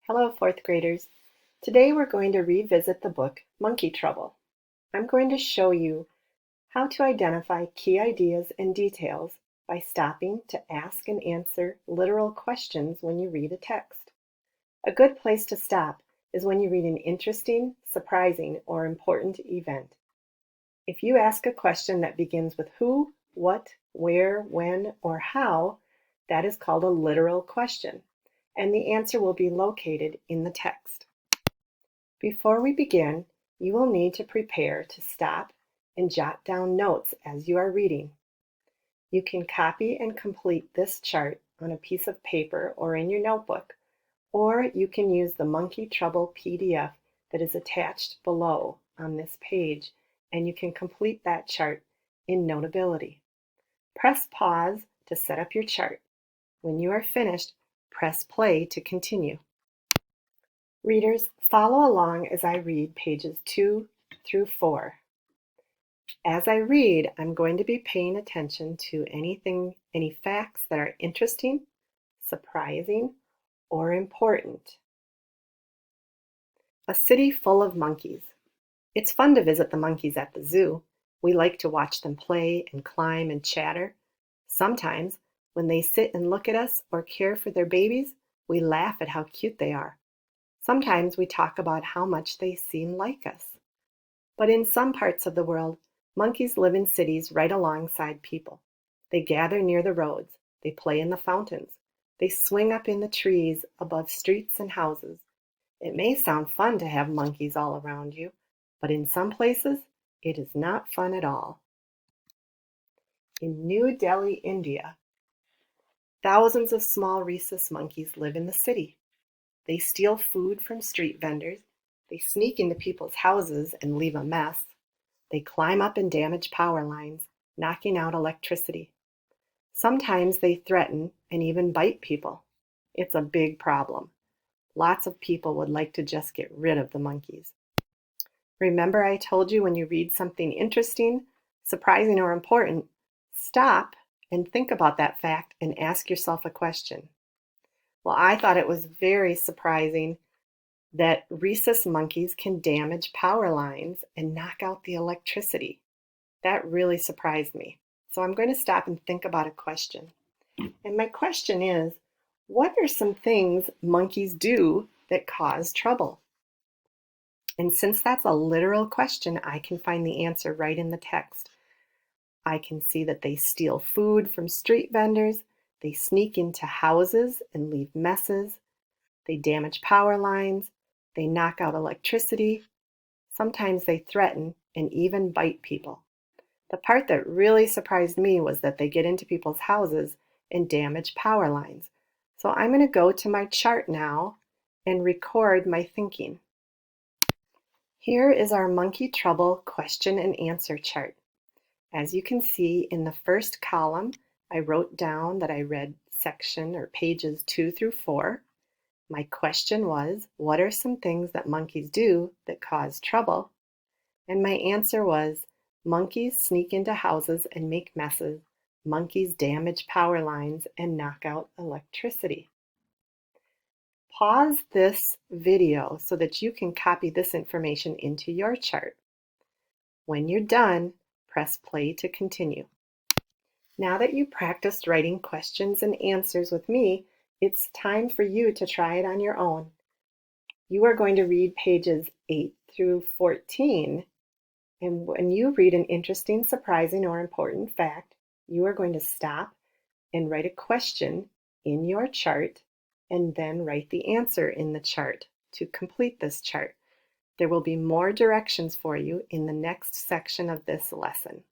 Hello, fourth graders. Today we're going to revisit the book Monkey Trouble. I'm going to show you how to identify key ideas and details by stopping to ask and answer literal questions when you read a text. A good place to stop is when you read an interesting, surprising, or important event. If you ask a question that begins with who, what, where, when, or how, that is called a literal question, and the answer will be located in the text. Before we begin, you will need to prepare to stop and jot down notes as you are reading. You can copy and complete this chart on a piece of paper or in your notebook, or you can use the Monkey Trouble PDF that is attached below on this page, and you can complete that chart in Notability. Press pause to set up your chart. When you are finished, press play to continue. Readers, follow along as I read pages 2 through 4. As I read, I'm going to be paying attention to any facts that are interesting, surprising, or important. A city full of monkeys. It's fun to visit the monkeys at the zoo. We like to watch them play and climb and chatter. Sometimes, when they sit and look at us or care for their babies, we laugh at how cute they are. Sometimes we talk about how much they seem like us. But in some parts of the world, monkeys live in cities right alongside people. They gather near the roads. They play in the fountains. They swing up in the trees above streets and houses. It may sound fun to have monkeys all around you, but in some places, it is not fun at all. In New Delhi, India, thousands of small rhesus monkeys live in the city. They steal food from street vendors. They sneak into people's houses and leave a mess. They climb up and damage power lines, knocking out electricity. Sometimes they threaten and even bite people. It's a big problem. Lots of people would like to just get rid of the monkeys. Remember I told you when you read something interesting, surprising, or important, stop and think about that fact and ask yourself a question. Well, I thought it was very surprising that rhesus monkeys can damage power lines and knock out the electricity. That really surprised me. So I'm going to stop and think about a question. And my question is, what are some things monkeys do that cause trouble? And since that's a literal question, I can find the answer right in the text. I can see that they steal food from street vendors, they sneak into houses and leave messes, they damage power lines, they knock out electricity, sometimes they threaten and even bite people. The part that really surprised me was that they get into people's houses and damage power lines. So I'm going to go to my chart now and record my thinking. Here is our Monkey Trouble question and answer chart. As you can see in the first column, I wrote down that I read section or pages 2 through 4. My question was, what are some things that monkeys do that cause trouble? And my answer was, monkeys sneak into houses and make messes. Monkeys damage power lines and knock out electricity. Pause this video so that you can copy this information into your chart. When you're done, press play to continue. Now that you practiced writing questions and answers with me, it's time for you to try it on your own. You are going to read pages 8 through 14, and when you read an interesting, surprising, or important fact, you are going to stop and write a question in your chart, and then write the answer in the chart to complete this chart. There will be more directions for you in the next section of this lesson.